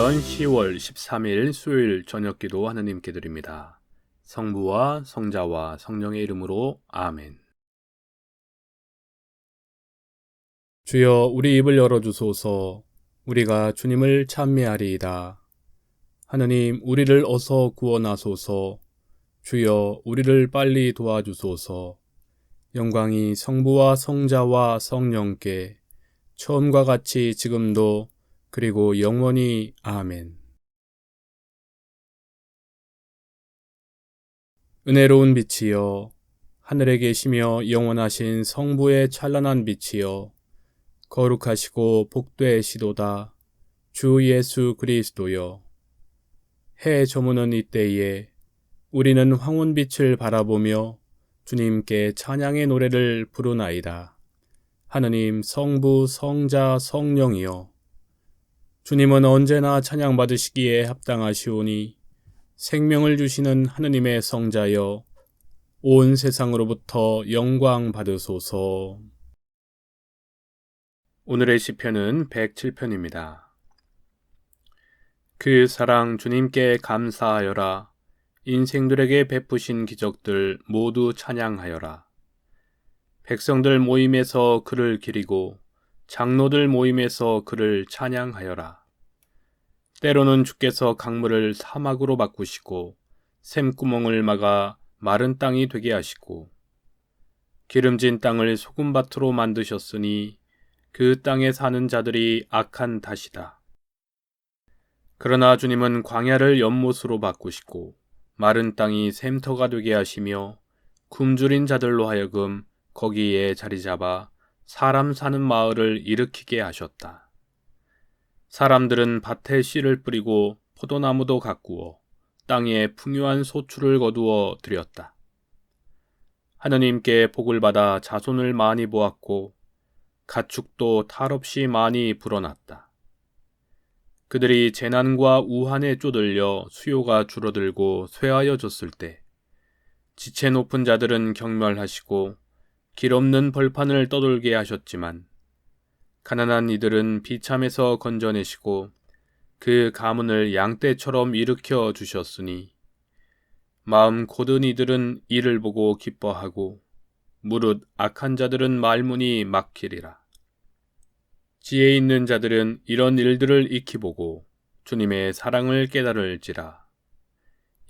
2020년 10월 13일 수요일 저녁기도 하느님께 드립니다. 성부와 성자와 성령의 이름으로 아멘. 주여 우리 입을 열어주소서. 우리가 주님을 찬미하리이다. 하느님 우리를 어서 구원하소서. 주여 우리를 빨리 도와주소서. 영광이 성부와 성자와 성령께 처음과 같이 지금도 그리고 영원히 아멘. 은혜로운 빛이여, 하늘에 계시며 영원하신 성부의 찬란한 빛이여, 거룩하시고 복되시도다 주 예수 그리스도여. 해 저무는 이때에 우리는 황혼빛을 바라보며 주님께 찬양의 노래를 부르나이다. 하느님 성부 성자 성령이여, 주님은 언제나 찬양받으시기에 합당하시오니 생명을 주시는 하느님의 성자여, 온 세상으로부터 영광 받으소서. 오늘의 시편은 107편입니다. 그 사랑 주님께 감사하여라. 인생들에게 베푸신 기적들 모두 찬양하여라. 백성들 모임에서 그를 기리고 장로들 모임에서 그를 찬양하여라. 때로는 주께서 강물을 사막으로 바꾸시고 샘구멍을 막아 마른 땅이 되게 하시고 기름진 땅을 소금밭으로 만드셨으니 그 땅에 사는 자들이 악한 탓이다. 그러나 주님은 광야를 연못으로 바꾸시고 마른 땅이 샘터가 되게 하시며 굶주린 자들로 하여금 거기에 자리 잡아 사람 사는 마을을 일으키게 하셨다. 사람들은 밭에 씨를 뿌리고 포도나무도 가꾸어 땅에 풍요한 소출을 거두어 드렸다. 하느님께 복을 받아 자손을 많이 보았고 가축도 탈없이 많이 불어났다. 그들이 재난과 우한에 쪼들려 수요가 줄어들고 쇠하여졌을 때 지체 높은 자들은 경멸하시고 길 없는 벌판을 떠돌게 하셨지만 가난한 이들은 비참에서 건져내시고 그 가문을 양떼처럼 일으켜 주셨으니 마음 곧은 이들은 이를 보고 기뻐하고 무릇 악한 자들은 말문이 막히리라. 지혜 있는 자들은 이런 일들을 익히 보고 주님의 사랑을 깨달을지라.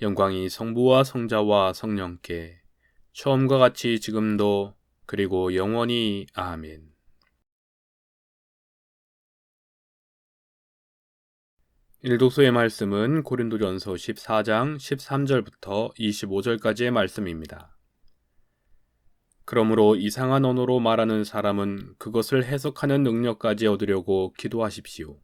영광이 성부와 성자와 성령께 처음과 같이 지금도 그리고 영원히 아멘. 일독소의 말씀은 고린도전서 14장 13절부터 25절까지의 말씀입니다. 그러므로 이상한 언어로 말하는 사람은 그것을 해석하는 능력까지 얻으려고 기도하십시오.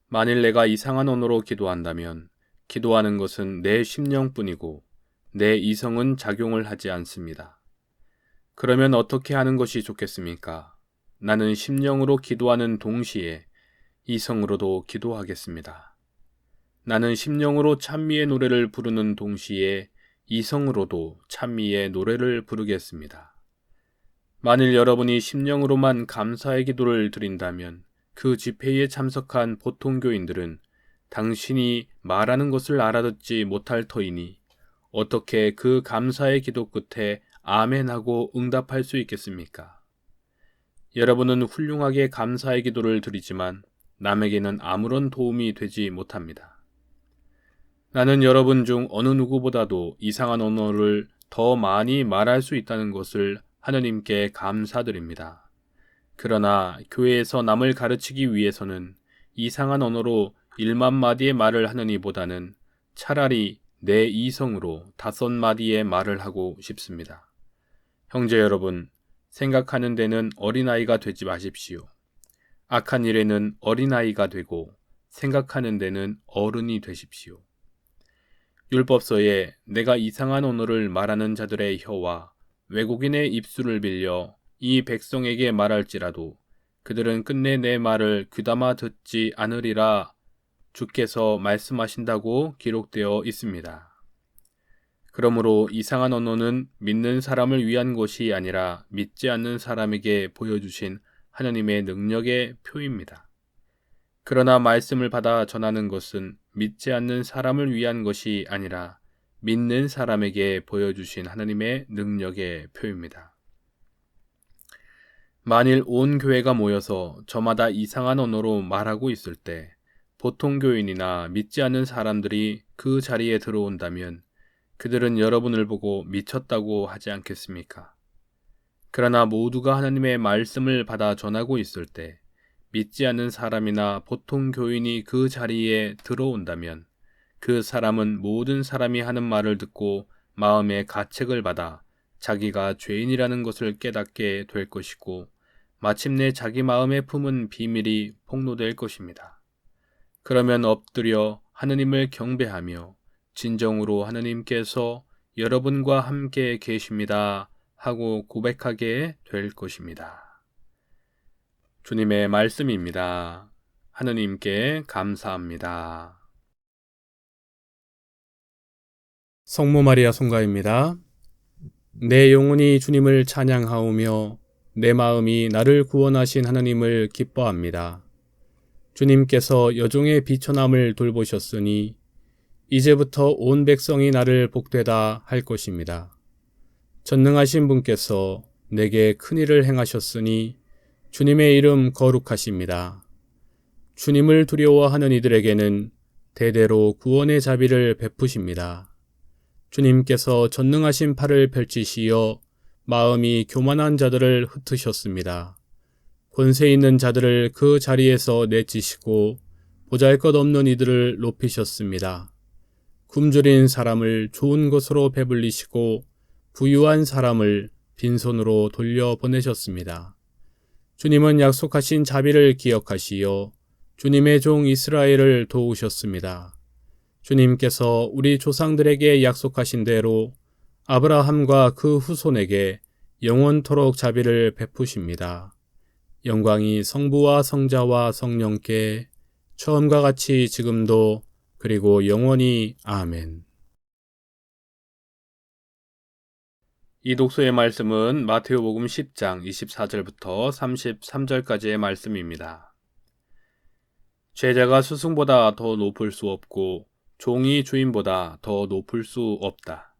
만일 내가 이상한 언어로 기도한다면 기도하는 것은 내 심령뿐이고 내 이성은 작용을 하지 않습니다. 그러면 어떻게 하는 것이 좋겠습니까? 나는 심령으로 기도하는 동시에 이성으로도 기도하겠습니다. 나는 심령으로 찬미의 노래를 부르는 동시에 이성으로도 찬미의 노래를 부르겠습니다. 만일 여러분이 심령으로만 감사의 기도를 드린다면 그 집회에 참석한 보통 교인들은 당신이 말하는 것을 알아듣지 못할 터이니 어떻게 그 감사의 기도 끝에 아멘하고 응답할 수 있겠습니까? 여러분은 훌륭하게 감사의 기도를 드리지만 남에게는 아무런 도움이 되지 못합니다. 나는 여러분 중 어느 누구보다도 이상한 언어를 더 많이 말할 수 있다는 것을 하느님께 감사드립니다. 그러나 교회에서 남을 가르치기 위해서는 이상한 언어로 1만 마디의 말을 하느니보다는 차라리 내 이성으로 5마디의 말을 하고 싶습니다. 형제 여러분, 생각하는 데는 어린아이가 되지 마십시오. 악한 일에는 어린아이가 되고 생각하는 데는 어른이 되십시오. 율법서에 내가 이상한 언어를 말하는 자들의 혀와 외국인의 입술을 빌려 이 백성에게 말할지라도 그들은 끝내 내 말을 귀담아 듣지 않으리라 주께서 말씀하신다고 기록되어 있습니다. 그러므로 이상한 언어는 믿는 사람을 위한 것이 아니라 믿지 않는 사람에게 보여주신 하나님의 능력의 표입니다. 그러나 말씀을 받아 전하는 것은 믿지 않는 사람을 위한 것이 아니라 믿는 사람에게 보여주신 하나님의 능력의 표입니다. 만일 온 교회가 모여서 저마다 이상한 언어로 말하고 있을 때 보통 교인이나 믿지 않는 사람들이 그 자리에 들어온다면 그들은 여러분을 보고 미쳤다고 하지 않겠습니까? 그러나 모두가 하나님의 말씀을 받아 전하고 있을 때 믿지 않는 사람이나 보통 교인이 그 자리에 들어온다면 그 사람은 모든 사람이 하는 말을 듣고 마음의 가책을 받아 자기가 죄인이라는 것을 깨닫게 될 것이고 마침내 자기 마음에 품은 비밀이 폭로될 것입니다. 그러면 엎드려 하느님을 경배하며 진정으로 하느님께서 여러분과 함께 계십니다 하고 고백하게 될 것입니다. 주님의 말씀입니다. 하느님께 감사합니다. 성모 마리아 송가입니다. 내 영혼이 주님을 찬양하오며 내 마음이 나를 구원하신 하느님을 기뻐합니다. 주님께서 여종의 비천함을 돌보셨으니 이제부터 온 백성이 나를 복되다 할 것입니다. 전능하신 분께서 내게 큰일을 행하셨으니 주님의 이름 거룩하십니다. 주님을 두려워하는 이들에게는 대대로 구원의 자비를 베푸십니다. 주님께서 전능하신 팔을 펼치시어 마음이 교만한 자들을 흩으셨습니다. 권세 있는 자들을 그 자리에서 내치시고 보잘것없는 이들을 높이셨습니다. 굶주린 사람을 좋은 것으로 배불리시고 부유한 사람을 빈손으로 돌려보내셨습니다. 주님은 약속하신 자비를 기억하시어 주님의 종 이스라엘을 도우셨습니다. 주님께서 우리 조상들에게 약속하신 대로 아브라함과 그 후손에게 영원토록 자비를 베푸십니다. 영광이 성부와 성자와 성령께 처음과 같이 지금도 그리고 영원히 아멘. 이 독서의 말씀은 마테오복음 10장 24절부터 33절까지의 말씀입니다. 제자가 스승보다 더 높을 수 없고 종이 주인보다 더 높을 수 없다.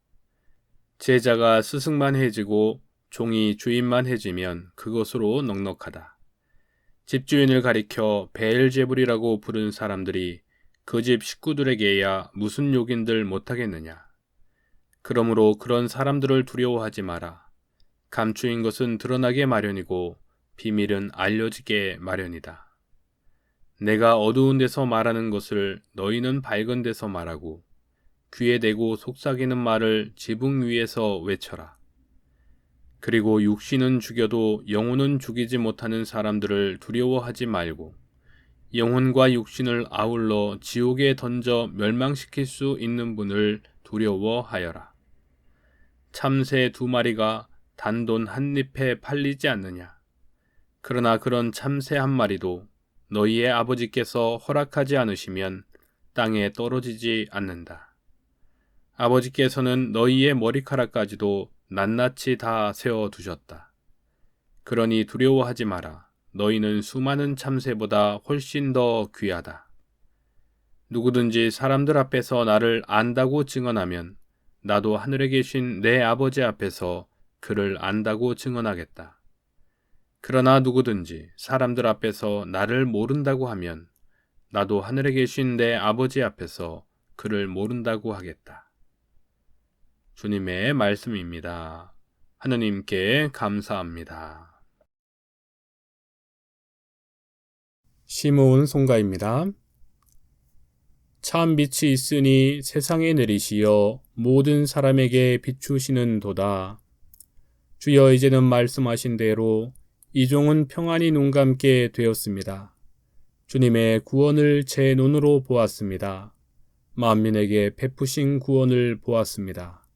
제자가 스승만 해지고 종이 주인만 해지면 그것으로 넉넉하다. 집주인을 가리켜 베엘제불이라고 부른 사람들이 그 집 식구들에게야 무슨 욕인들 못하겠느냐. 그러므로 그런 사람들을 두려워하지 마라. 감추인 것은 드러나게 마련이고 비밀은 알려지게 마련이다. 내가 어두운 데서 말하는 것을 너희는 밝은 데서 말하고 귀에 대고 속삭이는 말을 지붕 위에서 외쳐라. 그리고 육신은 죽여도 영혼은 죽이지 못하는 사람들을 두려워하지 말고 영혼과 육신을 아울러 지옥에 던져 멸망시킬 수 있는 분을 두려워하여라. 참새 2마리가 단돈 한 잎에 팔리지 않느냐. 그러나 그런 참새 한 마리도 너희의 아버지께서 허락하지 않으시면 땅에 떨어지지 않는다. 아버지께서는 너희의 머리카락까지도 낱낱이 다 세워두셨다. 그러니 두려워하지 마라. 너희는 수많은 참새보다 훨씬 더 귀하다. 누구든지 사람들 앞에서 나를 안다고 증언하면 나도 하늘에 계신 내 아버지 앞에서 그를 안다고 증언하겠다. 그러나 누구든지 사람들 앞에서 나를 모른다고 하면 나도 하늘에 계신 내 아버지 앞에서 그를 모른다고 하겠다. 주님의 말씀입니다. 하느님께 감사합니다. 시므온 송가입니다. 참 빛이 있으니 세상에 내리시어 모든 사람에게 비추시는 도다. 주여 이제는 말씀하신 대로 이 종은 평안히 눈 감게 되었습니다. 주님의 구원을 제 눈으로 보았습니다. 만민에게 베푸신 구원을 보았습니다.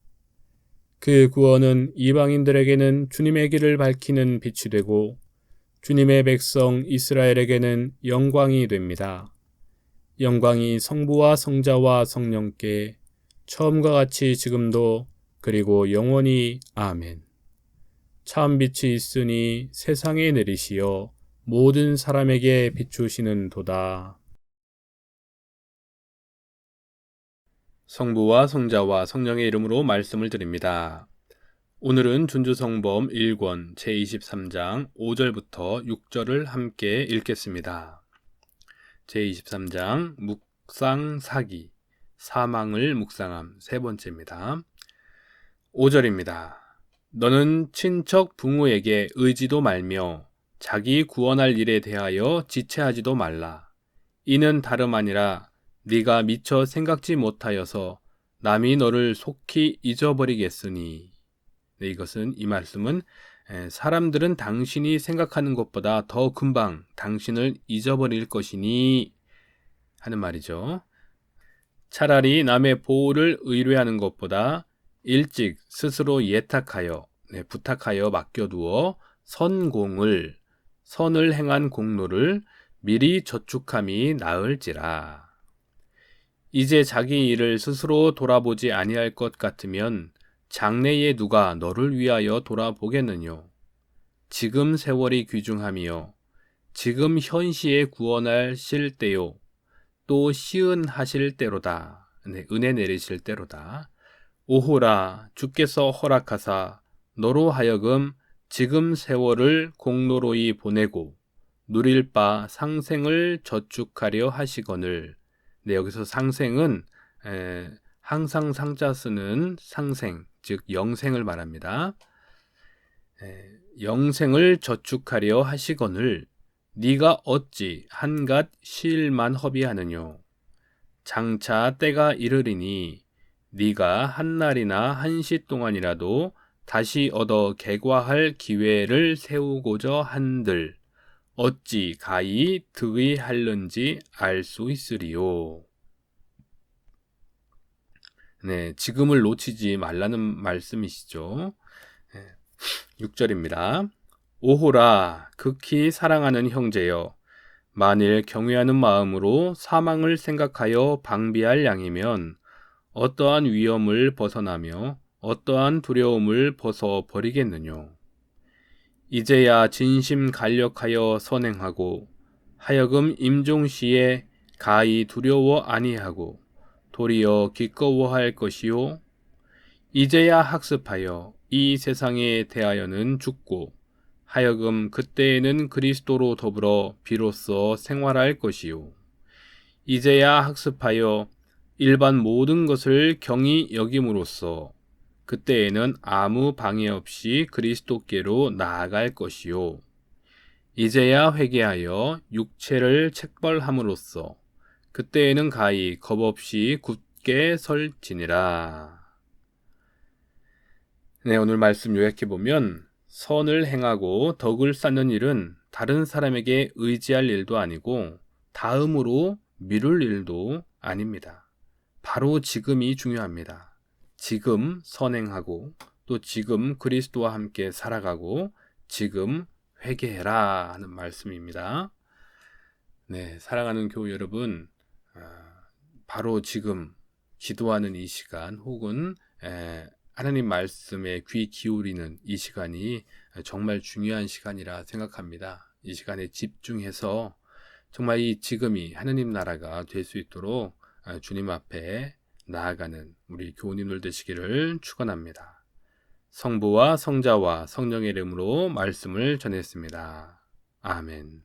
그 구원은 이방인들에게는 주님의 길을 밝히는 빛이 되고 주님의 백성 이스라엘에게는 영광이 됩니다. 영광이 성부와 성자와 성령께 처음과 같이 지금도 그리고 영원히 아멘. 참 빛이 있으니 세상에 내리시어 모든 사람에게 비추시는 도다. 성부와 성자와 성령의 이름으로 말씀을 드립니다. 오늘은 준주성범 1권 제23장 5절부터 6절을 함께 읽겠습니다. 제23장 묵상사기, 사망을 묵상함 세 번째입니다. 5절입니다. 너는 친척 부모에게 의지도 말며 자기 구원할 일에 대하여 지체하지도 말라. 이는 다름 아니라 네가 미처 생각지 못하여서 남이 너를 속히 잊어버리겠으니. 네, 이 말씀은 사람들은 당신이 생각하는 것보다 더 금방 당신을 잊어버릴 것이니 하는 말이죠. 차라리 남의 보호를 의뢰하는 것보다 일찍 스스로 예탁하여 부탁하여 맡겨두어 선을 행한 공로를 미리 저축함이 나을지라. 이제 자기 일을 스스로 돌아보지 아니할 것 같으면 장래에 누가 너를 위하여 돌아보겠느뇨. 지금 세월이 귀중하며 지금 현시에 구원하실 때요 또 시은하실 때로다. 은혜 내리실 때로다. 오호라, 주께서 허락하사 너로 하여금 지금 세월을 공로로이 보내고 누릴 바 상생을 저축하려 하시거늘. 여기서 상생은 항상 상자 쓰는 상생, 즉 영생을 말합니다. 영생을 저축하려 하시거늘 네가 어찌 한갓 실만 허비하느뇨. 장차 때가 이르리니 네가 한날이나 한시 동안이라도 다시 얻어 개과할 기회를 세우고자 한들 어찌 가히 득이 할는지 알 수 있으리요. 지금을 놓치지 말라는 말씀이시죠. 6절입니다. 오호라, 극히 사랑하는 형제여, 만일 경외하는 마음으로 사망을 생각하여 방비할 양이면 어떠한 위험을 벗어나며 어떠한 두려움을 벗어버리겠느뇨. 이제야 진심 간력하여 선행하고 하여금 임종시에 가히 두려워 아니하고 도리어 기꺼워할 것이요. 이제야 학습하여 이 세상에 대하여는 죽고 하여금 그때에는 그리스도로 더불어 비로소 생활할 것이요. 이제야 학습하여 일반 모든 것을 경히 여김으로써 그때에는 아무 방해 없이 그리스도께로 나아갈 것이요. 이제야 회개하여 육체를 책벌함으로써 그때에는 가히 겁없이 굳게 설지니라. 오늘 말씀 요약해보면 선을 행하고 덕을 쌓는 일은 다른 사람에게 의지할 일도 아니고 다음으로 미룰 일도 아닙니다. 바로 지금이 중요합니다. 지금 선행하고 또 지금 그리스도와 함께 살아가고 지금 회개해라 하는 말씀입니다. 사랑하는 교우 여러분, 바로 지금 기도하는 이 시간 혹은 하나님 말씀에 귀 기울이는 이 시간이 정말 중요한 시간이라 생각합니다. 이 시간에 집중해서 정말 이 지금이 하나님 나라가 될 수 있도록 주님 앞에 나아가는 우리 교우님들 되시기를 축원합니다. 성부와 성자와 성령의 이름으로 말씀을 전했습니다. 아멘.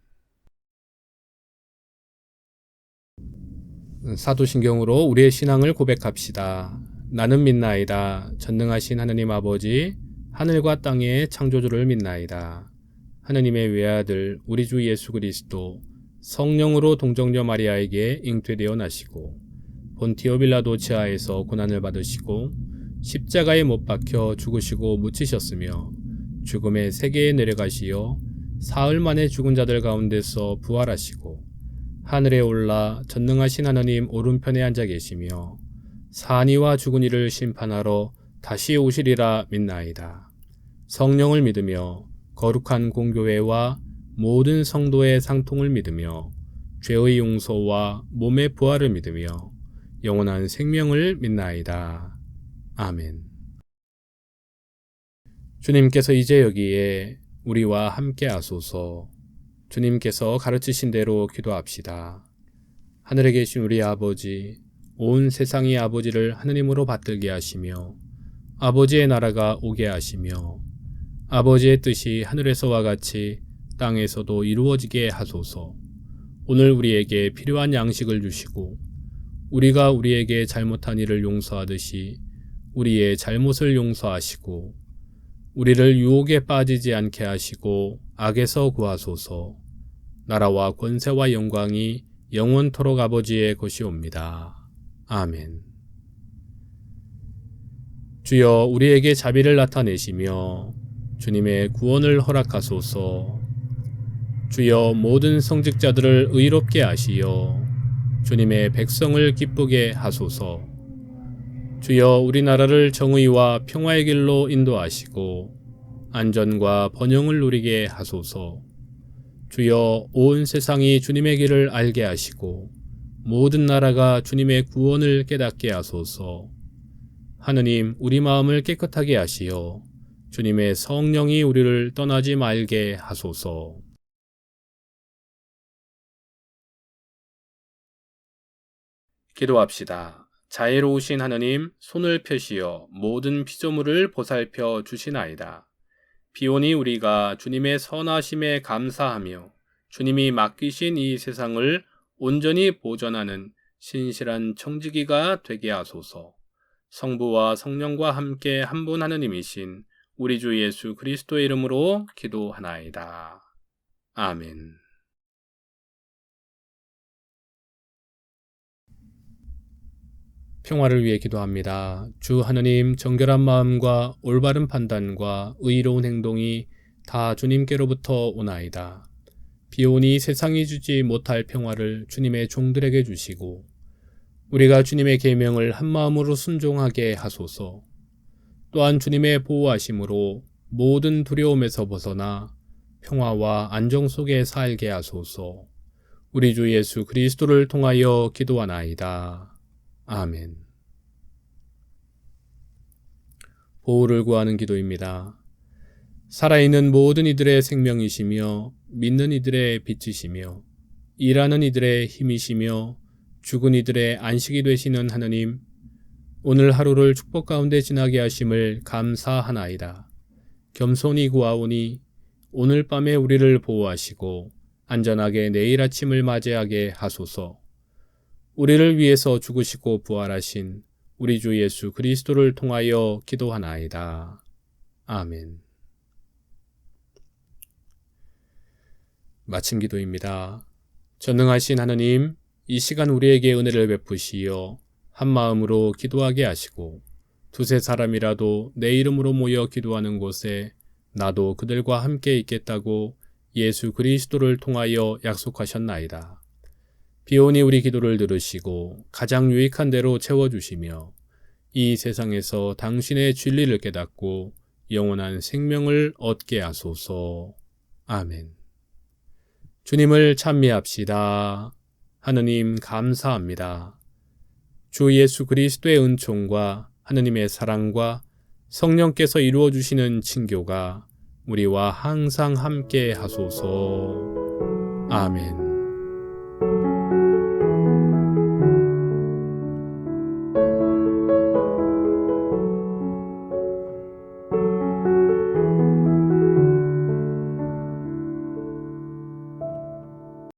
사도신경으로 우리의 신앙을 고백합시다. 나는 믿나이다. 전능하신 하느님 아버지, 하늘과 땅의 창조주를 믿나이다. 하느님의 외아들 우리 주 예수 그리스도 성령으로 동정녀 마리아에게 잉태되어 나시고 본티오 빌라도 지하에서 고난을 받으시고 십자가에 못 박혀 죽으시고 묻히셨으며 죽음의 세계에 내려가시어 사흘 만에 죽은 자들 가운데서 부활하시고 하늘에 올라 전능하신 하나님 오른편에 앉아 계시며 산이와 죽은 이를 심판하러 다시 오시리라 믿나이다. 성령을 믿으며 거룩한 공교회와 모든 성도의 상통을 믿으며 죄의 용서와 몸의 부활을 믿으며 영원한 생명을 믿나이다. 아멘. 주님께서 이제 여기에 우리와 함께 하소서. 주님께서 가르치신 대로 기도합시다. 하늘에 계신 우리 아버지, 온 세상이 아버지를 하느님으로 받들게 하시며 아버지의 나라가 오게 하시며 아버지의 뜻이 하늘에서와 같이 땅에서도 이루어지게 하소서. 오늘 우리에게 필요한 양식을 주시고 우리가 우리에게 잘못한 일을 용서하듯이 우리의 잘못을 용서하시고 우리를 유혹에 빠지지 않게 하시고 악에서 구하소서. 나라와 권세와 영광이 영원토록 아버지의 것이옵니다. 아멘. 주여 우리에게 자비를 나타내시며 주님의 구원을 허락하소서. 주여 모든 성직자들을 의롭게 하시어 주님의 백성을 기쁘게 하소서. 주여 우리나라를 정의와 평화의 길로 인도하시고 안전과 번영을 누리게 하소서. 주여 온 세상이 주님의 길을 알게 하시고 모든 나라가 주님의 구원을 깨닫게 하소서. 하느님 우리 마음을 깨끗하게 하시어 주님의 성령이 우리를 떠나지 말게 하소서. 기도합시다. 자애로우신 하느님, 손을 펴시어 모든 피조물을 보살펴 주시나이다. 비오니 우리가 주님의 선하심에 감사하며 주님이 맡기신 이 세상을 온전히 보존하는 신실한 청지기가 되게 하소서. 성부와 성령과 함께 한 분 하느님이신 우리 주 예수 그리스도의 이름으로 기도하나이다. 아멘. 평화를 위해 기도합니다. 주 하느님, 정결한 마음과 올바른 판단과 의로운 행동이 다 주님께로부터 오나이다. 비오니 세상이 주지 못할 평화를 주님의 종들에게 주시고 우리가 주님의 계명을 한마음으로 순종하게 하소서. 또한 주님의 보호하심으로 모든 두려움에서 벗어나 평화와 안정 속에 살게 하소서. 우리 주 예수 그리스도를 통하여 기도하나이다. 아멘. 보호를 구하는 기도입니다. 살아있는 모든 이들의 생명이시며 믿는 이들의 빛이시며 일하는 이들의 힘이시며 죽은 이들의 안식이 되시는 하느님, 오늘 하루를 축복 가운데 지나게 하심을 감사하나이다. 겸손히 구하오니 오늘 밤에 우리를 보호하시고 안전하게 내일 아침을 맞이하게 하소서. 우리를 위해서 죽으시고 부활하신 우리 주 예수 그리스도를 통하여 기도하나이다. 아멘. 마침 기도입니다. 전능하신 하느님, 이 시간 우리에게 은혜를 베푸시어 한 마음으로 기도하게 하시고 두세 사람이라도 내 이름으로 모여 기도하는 곳에 나도 그들과 함께 있겠다고 예수 그리스도를 통하여 약속하셨나이다. 비오니 우리 기도를 들으시고 가장 유익한 대로 채워주시며 이 세상에서 당신의 진리를 깨닫고 영원한 생명을 얻게 하소서. 아멘. 주님을 찬미합시다. 하느님 감사합니다. 주 예수 그리스도의 은총과 하느님의 사랑과 성령께서 이루어 주시는 친교가 우리와 항상 함께 하소서. 아멘.